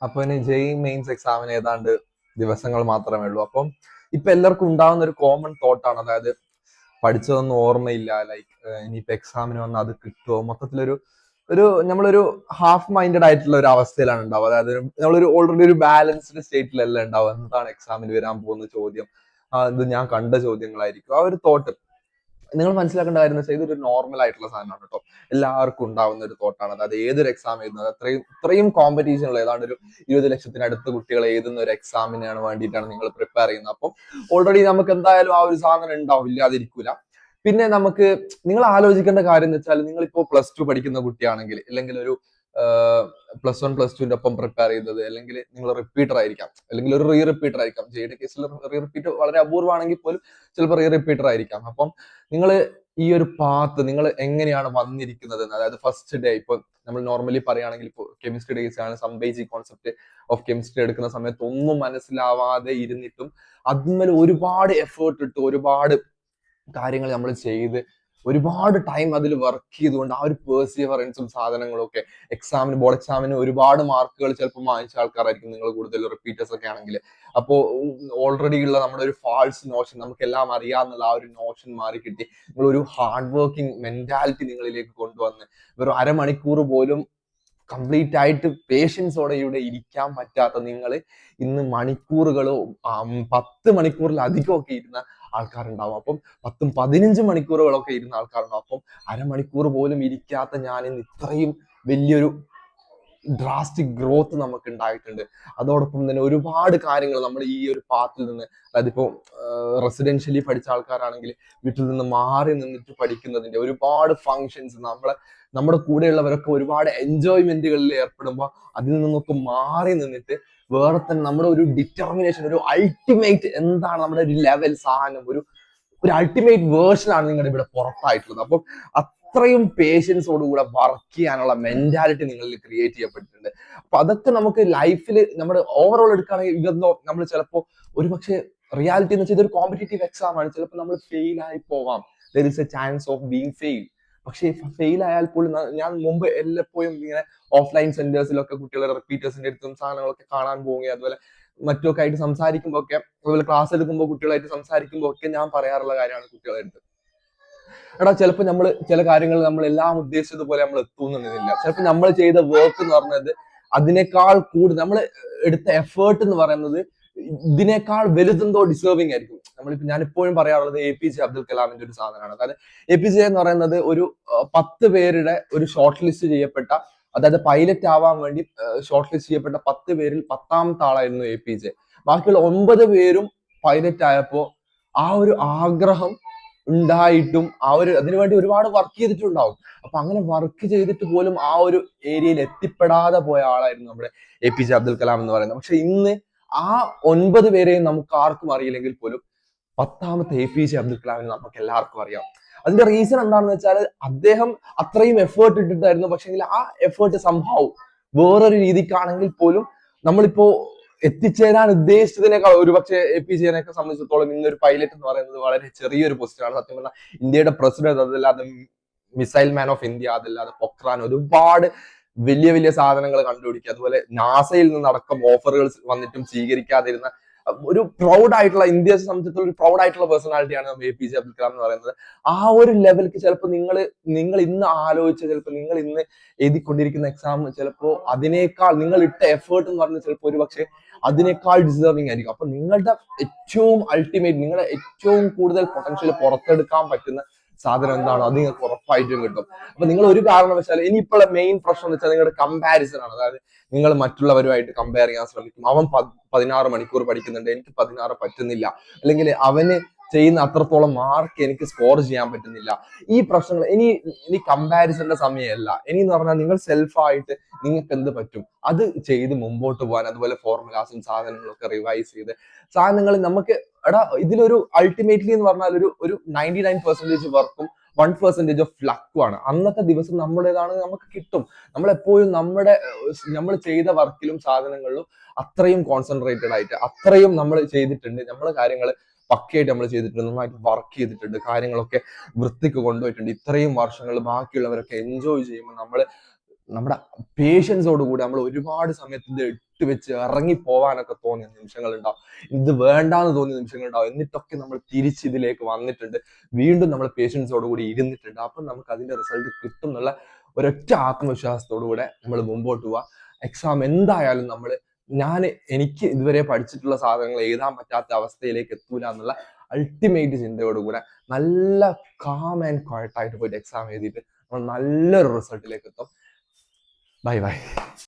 അപ്പൊ ഇനി ജെയ് മെയിൻസ് എക്സാമിന് ഏതാണ്ട് ദിവസങ്ങൾ മാത്രമേ ഉള്ളൂ. അപ്പം ഇപ്പൊ എല്ലാവർക്കും ഉണ്ടാകുന്ന ഒരു കോമൺ തോട്ടാണ്, അതായത് പഠിച്ചതൊന്നും ഓർമ്മയില്ല, ലൈക്ക് ഇനിയിപ്പോ എക്സാമിന് വന്നാൽ അത് കിട്ടുമോ, മൊത്തത്തിലൊരു ഒരു നമ്മളൊരു ഹാഫ് മൈൻഡഡ് ആയിട്ടുള്ള ഒരു അവസ്ഥയിലാണ് ഉണ്ടാവുക. അതായത് നമ്മളൊരു ഓൾറെഡി ഒരു ബാലൻസ്ഡ് സ്റ്റേറ്റിലല്ല ഉണ്ടാവുക. എന്താണ് എക്സാമിന് വരാൻ പോകുന്ന ചോദ്യം, ഇത് ഞാൻ കണ്ട ചോദ്യങ്ങളായിരിക്കും, ആ ഒരു തോട്ട്. നിങ്ങൾ മനസ്സിലാക്കേണ്ട കാര്യം എന്ന് വെച്ചാൽ ഇതൊരു നോർമൽ ആയിട്ടുള്ള സാധനമാണ് കേട്ടോ. എല്ലാവർക്കും ഉണ്ടാവുന്ന ഒരു തോട്ടാണ്. അതായത് ഏതൊരു എക്സാം എഴുതുന്നത്, ഇത്രയും കോമ്പറ്റീഷൻ ഉള്ള ഏതാണ്ട് ഒരു 20 ലക്ഷത്തിനടുത്ത് കുട്ടികൾ എഴുതുന്ന ഒരു എക്സാമിനാണ് വേണ്ടിയിട്ടാണ് നിങ്ങൾ പ്രിപ്പയർ ചെയ്യുന്നത്. അപ്പം ഓൾറെഡി നമുക്ക് എന്തായാലും ആ ഒരു സാധനം ഉണ്ടാവും, ഇല്ലാതിരിക്കൂല. പിന്നെ നമുക്ക് നിങ്ങൾ ആലോചിക്കേണ്ട കാര്യം എന്ന് വെച്ചാൽ, നിങ്ങളിപ്പോ +2 പഠിക്കുന്ന കുട്ടിയാണെങ്കിൽ, അല്ലെങ്കിൽ ഒരു +1 +2ന്റെ ഒപ്പം പ്രിപ്പയർ ചെയ്തത്, അല്ലെങ്കിൽ നിങ്ങൾ റിപ്പീറ്റർ ആയിരിക്കാം, അല്ലെങ്കിൽ ഒരു റീ റിപ്പീറ്റർ ആയിരിക്കാം. ജെയുടെ കേസിൽ റീ റിപ്പീറ്റ് വളരെ അപൂർവമാണെങ്കിൽ പോലും ചിലപ്പോൾ റീ റിപ്പീറ്റർ ആയിരിക്കാം. അപ്പം നിങ്ങൾ ഈ ഒരു പാത്ത് നിങ്ങൾ എങ്ങനെയാണ് വന്നിരിക്കുന്നത്, അതായത് ഫസ്റ്റ് ഡേ, ഇപ്പൊ നമ്മൾ നോർമലി പറയുകയാണെങ്കിൽ ഇപ്പോൾ കെമിസ്ട്രി ഡേയ്സ് ആണ്, some basic concept of chemistry എടുക്കുന്ന സമയത്ത് ഒന്നും മനസ്സിലാവാതെ ഇരുന്നിട്ടും അതിന്മേൽ ഒരുപാട് എഫേർട്ട് ഇട്ട് ഒരുപാട് കാര്യങ്ങൾ നമ്മൾ ചെയ്ത് ഒരുപാട് ടൈം അതിൽ വർക്ക് ചെയ്തുകൊണ്ട് ആ ഒരു പേഴ്സിയവറൻസും സാധനങ്ങളും ഒക്കെ എക്സാമിന്, ബോർഡ് എക്സാമിന് ഒരുപാട് മാർക്കുകൾ ചിലപ്പോൾ വാങ്ങിച്ച ആൾക്കാരായിരിക്കും നിങ്ങൾ, കൂടുതൽ റിപ്പീറ്റേഴ്സ് ഒക്കെ ആണെങ്കിൽ. അപ്പോൾ ഓൾറെഡി ഉള്ള നമ്മുടെ ഒരു ഫാൾസ് നോഷൻ, നമുക്ക് എല്ലാം അറിയാമെന്നുള്ള ആ ഒരു നോഷൻ മാറി കിട്ടി. നിങ്ങൾ ഒരു ഹാർഡ് വർക്കിംഗ് മെന്റാലിറ്റി നിങ്ങളിലേക്ക് കൊണ്ടുവന്ന് വെറും അരമണിക്കൂർ പോലും കംപ്ലീറ്റ് ആയിട്ട് പേഷ്യൻസോടെ ഇവിടെ ഇരിക്കാൻ പറ്റാത്ത നിങ്ങൾ ഇന്ന് മണിക്കൂറുകളോ 10 മണിക്കൂറിലധികമൊക്കെ ഇരുന്ന ആൾക്കാരുണ്ടാവും. അപ്പം 10-15 മണിക്കൂറുകളൊക്കെ ഇരുന്ന ആൾക്കാരുണ്ടാവും. അപ്പം അരമണിക്കൂർ പോലും ഇരിക്കാത്ത ഞാൻ ഇന്ന് ഇത്രയും വലിയൊരു ഡ്രാസ്റ്റിക് ഗ്രോത്ത് നമുക്ക് ഉണ്ടായിട്ടുണ്ട്. അതോടൊപ്പം തന്നെ ഒരുപാട് കാര്യങ്ങൾ നമ്മൾ ഈ ഒരു പാത്തിൽ നിന്ന്, അതായത് ഇപ്പോൾ റെസിഡൻഷ്യലി പഠിച്ച ആൾക്കാരാണെങ്കിൽ വീട്ടിൽ നിന്ന് മാറി നിന്നിട്ട് പഠിക്കുന്നതിന്റെ ഒരുപാട് ഫങ്ഷൻസ്, നമ്മുടെ കൂടെയുള്ളവരൊക്കെ ഒരുപാട് എൻജോയ്മെന്റുകളിൽ ഏർപ്പെടുമ്പോൾ അതിൽ നിന്നൊക്കെ മാറി നിന്നിട്ട് വേറെ തന്നെ നമ്മുടെ ഒരു ഡിറ്റർമിനേഷൻ, ഒരു അൾട്ടിമേറ്റ് എന്താണ് നമ്മുടെ ഒരു ലെവൽ സാധനം, ഒരു അൾട്ടിമേറ്റ് വേർഷൻ ആണ് നിങ്ങളുടെ ഇവിടെ പുറത്തായിട്ടുള്ളത്. അപ്പം അത്രയും പേഷ്യൻസോടുകൂടെ വർക്ക് ചെയ്യാനുള്ള മെന്റാലിറ്റി നിങ്ങളിൽ ക്രിയേറ്റ് ചെയ്യപ്പെട്ടിട്ടുണ്ട്. അപ്പൊ അതൊക്കെ നമുക്ക് ലൈഫിൽ നമ്മുടെ ഓവറോൾ എടുക്കുകയാണെങ്കിൽ ഇതൊന്നോ നമ്മൾ ചിലപ്പോൾ ഒരുപക്ഷെ റിയാലിറ്റി എന്ന് വെച്ചാൽ ഇതൊരു കോമ്പറ്റേറ്റീവ് എക്സാം ആണ്, ചിലപ്പോൾ നമ്മൾ ഫെയിൽ ആയി പോവാം. There is A chance of being fail. പക്ഷേ ഫെയിൽ ആയാൽ പോലും ഞാൻ മുമ്പ് എല്ലപ്പോഴും ഇങ്ങനെ ഓഫ്ലൈൻ സെന്റേഴ്സിലൊക്കെ കുട്ടികളെ റിപ്പീറ്റേഴ്സിന്റെ അടുത്തും സാധനങ്ങളൊക്കെ കാണാൻ പോവുകയും അതുപോലെ മറ്റൊക്കെ ആയിട്ട് സംസാരിക്കുമ്പോൾ ഒക്കെ, അതുപോലെ ക്ലാസ് എടുക്കുമ്പോൾ കുട്ടികളായിട്ട് സംസാരിക്കുമ്പോൾ ഒക്കെ ഞാൻ പറയാറുള്ള കാര്യമാണ് കുട്ടികളെ അടുത്ത്, എടാ ചിലപ്പോൾ നമ്മൾ ചില കാര്യങ്ങൾ നമ്മൾ എല്ലാം ഉദ്ദേശിച്ചതുപോലെ നമ്മൾ എത്തുന്നില്ല. ചിലപ്പോൾ നമ്മൾ ചെയ്ത വർക്ക് എന്ന് പറഞ്ഞത് അതിനേക്കാൾ കൂടുതൽ നമ്മൾ എടുത്ത എഫേർട്ട് എന്ന് പറയുന്നത് ഇതിനേക്കാൾ വലുതെന്തോ ഡിസേർവിംഗ് ആയിരിക്കും. ഞാൻ ഇപ്പോഴും പറയാറുള്ളത് APJ അബ്ദുൽ കലാമിന്റെ ഒരു സാധനമാണ്. അതായത് APJ എന്ന് പറയുന്നത് ഒരു 10 പേരുടെ ഒരു ഷോർട്ട് ലിസ്റ്റ് ചെയ്യപ്പെട്ട, അതായത് പൈലറ്റ് ആവാൻ വേണ്ടി ഷോർട്ട് ലിസ്റ്റ് ചെയ്യപ്പെട്ട 10 പേരിൽ 10ാമത്തെ ആളായിരുന്നു APJ. ബാക്കിയുള്ള 9 പേരും പൈലറ്റ് ആയപ്പോ ആ ഒരു ആഗ്രഹം ഉണ്ടായിട്ടും അതിനുവേണ്ടി ഒരുപാട് വർക്ക് ചെയ്തിട്ടുണ്ടാവും. അപ്പൊ അങ്ങനെ വർക്ക് ചെയ്തിട്ട് പോലും ആ ഒരു ഏരിയയിൽ എത്തിപ്പെടാതെ പോയ ആളായിരുന്നു നമ്മുടെ APJ അബ്ദുൽ കലാം എന്ന് പറയുന്നത്. പക്ഷെ ഇന്ന് ആ 9 പേരെയും നമുക്ക് ആർക്കും അറിയില്ലെങ്കിൽ പോലും 10ാമത്തെ APJ അബ്ദുൽ കലാമിനെ നമുക്ക് എല്ലാവർക്കും അറിയാം. അതിന്റെ റീസൺ എന്താണെന്ന് വെച്ചാൽ അദ്ദേഹം അത്രയും എഫേർട്ട് ഇട്ടിട്ടായിരുന്നു. പക്ഷെങ്കിൽ ആ എഫേർട്ട് സംഭവം വേറൊരു രീതിക്കാണെങ്കിൽ പോലും നമ്മളിപ്പോ എത്തിച്ചേരാൻ ഉദ്ദേശിച്ചതിനേക്കാൾ ഒരുപക്ഷെ APJനെയൊക്കെ സംബന്ധിച്ചിടത്തോളം ഇന്നൊരു പൈലറ്റ് എന്ന് പറയുന്നത് വളരെ ചെറിയൊരു പൊസിഷനാണ്. സത്യം പറഞ്ഞാൽ ഇന്ത്യയുടെ പ്രസിഡന്റ്, അതല്ലാതെ മിസൈൽ മാൻ ഓഫ് ഇന്ത്യ, അതല്ലാതെ പൊക്രാൻ, ഒരുപാട് വലിയ വലിയ സാധനങ്ങൾ കണ്ടുപിടിക്കുക, അതുപോലെ നാസയിൽ നിന്നടക്കം ഓഫറുകൾ വന്നിട്ടും സ്വീകരിക്കാതിരുന്ന ഒരു പ്രൗഡ് ആയിട്ടുള്ള, ഇന്ത്യയെ സംബന്ധിച്ചിടത്തോളം ഒരു പ്രൗഡ് ആയിട്ടുള്ള പേഴ്സണാലിറ്റിയാണ് APJ അബ്ദുൽ കലാം എന്ന് പറയുന്നത്. ആ ഒരു ലെവലിക്ക് ചിലപ്പോൾ നിങ്ങൾ ഇന്ന് ആലോചിച്ച, ചിലപ്പോൾ നിങ്ങൾ ഇന്ന് എഴുതിക്കൊണ്ടിരിക്കുന്ന എക്സാം ചിലപ്പോൾ അതിനേക്കാൾ നിങ്ങൾ ഇട്ട എഫേർട്ട് എന്ന് പറഞ്ഞാൽ ചിലപ്പോൾ ഒരു പക്ഷേ അതിനേക്കാൾ ഡിസേർവിംഗ് ആയിരിക്കും. അപ്പൊ നിങ്ങളുടെ ഏറ്റവും അൾട്ടിമേറ്റ്, നിങ്ങളുടെ ഏറ്റവും കൂടുതൽ പൊട്ടൻഷ്യൽ പുറത്തെടുക്കാൻ പറ്റുന്ന സാധനം എന്താണോ അത് നിങ്ങൾക്ക് ഉറപ്പായിട്ടും കിട്ടും. അപ്പൊ നിങ്ങൾ ഒരു കാരണവശാലും, ഇനിയിപ്പോൾ മെയിൻ പ്രശ്നം എന്ന് വെച്ചാൽ നിങ്ങളുടെ കമ്പാരിസൺ ആണ്. അതായത് നിങ്ങൾ മറ്റുള്ളവരുമായിട്ട് കമ്പയർ ചെയ്യാൻ ശ്രമിക്കും. അവൻ 16 മണിക്കൂർ പഠിക്കുന്നുണ്ട്, എനിക്ക് 16 പറ്റുന്നില്ല, അല്ലെങ്കിൽ അവന് ചെയ്യുന്ന അത്രത്തോളം മാർക്ക് എനിക്ക് സ്കോർ ചെയ്യാൻ പറ്റുന്നില്ല. ഈ പ്രശ്നങ്ങൾ ഇനി കമ്പാരിസന്റെ സമയമല്ല. ഇനി എന്ന് പറഞ്ഞാൽ നിങ്ങൾ സെൽഫായിട്ട് നിങ്ങൾക്ക് എന്ത് പറ്റും അത് ചെയ്ത് മുമ്പോട്ട് പോകാൻ, അതുപോലെ ഫോർമുലാസും സാധനങ്ങളും ഒക്കെ റിവൈസ് ചെയ്ത് സാധനങ്ങൾ നമുക്ക്, ഇതിലൊരു അൾട്ടിമേറ്റ്ലി എന്ന് പറഞ്ഞാൽ ഒരു 99% വർക്കും 1% ഓഫ് ലക്കും ആണ്. അന്നത്തെ ദിവസം നമ്മുടേതാണ്, നമുക്ക് കിട്ടും. നമ്മളെപ്പോഴും നമ്മൾ ചെയ്ത വർക്കിലും സാധനങ്ങളിലും അത്രയും കോൺസെൻട്രേറ്റഡ് ആയിട്ട് അത്രയും നമ്മൾ ചെയ്തിട്ടുണ്ട്. നമ്മൾ കാര്യങ്ങൾ പക്കയായിട്ട് നമ്മൾ ചെയ്തിട്ടുണ്ട്, നന്നായിട്ട് വർക്ക് ചെയ്തിട്ടുണ്ട്, കാര്യങ്ങളൊക്കെ വൃത്തിക്ക് കൊണ്ടുപോയിട്ടുണ്ട്. ഇത്രയും വർഷങ്ങൾ ബാക്കിയുള്ളവരൊക്കെ എൻജോയ് ചെയ്യുമ്പോൾ നമ്മൾ നമ്മുടെ പേഷ്യൻസോടുകൂടി നമ്മൾ ഒരുപാട് സമയത്ത് ഇത് ഇട്ട് വെച്ച് ഇറങ്ങി പോവാനൊക്കെ തോന്നിയ നിമിഷങ്ങളുണ്ടാവും, ഇത് വേണ്ടാന്ന് തോന്നിയ നിമിഷങ്ങളുണ്ടാവും. എന്നിട്ടൊക്കെ നമ്മൾ തിരിച്ച് ഇതിലേക്ക് വന്നിട്ടുണ്ട്, വീണ്ടും നമ്മൾ പേഷ്യൻസോടുകൂടി ഇരുന്നിട്ടുണ്ട്. അപ്പം നമുക്ക് അതിന്റെ റിസൾട്ട് കിട്ടും എന്നുള്ള ഒരൊറ്റ ആത്മവിശ്വാസത്തോടുകൂടെ നമ്മൾ മുമ്പോട്ട് പോവുക. എക്സാം എന്തായാലും എനിക്ക് ഇതുവരെ പഠിച്ചിട്ടുള്ള സാധനങ്ങൾ എഴുതാൻ പറ്റാത്ത അവസ്ഥയിലേക്ക് എത്തൂല എന്നുള്ള അൾട്ടിമേറ്റ് ചിന്തയോടുകൂടെ നല്ല കാം ആൻഡ് ക്വയറ്റ് ആയിട്ട് പോയിട്ട് എക്സാം എഴുതിയിട്ട് നമ്മൾ നല്ലൊരു റിസൾട്ടിലേക്ക് എത്തും. Bye bye.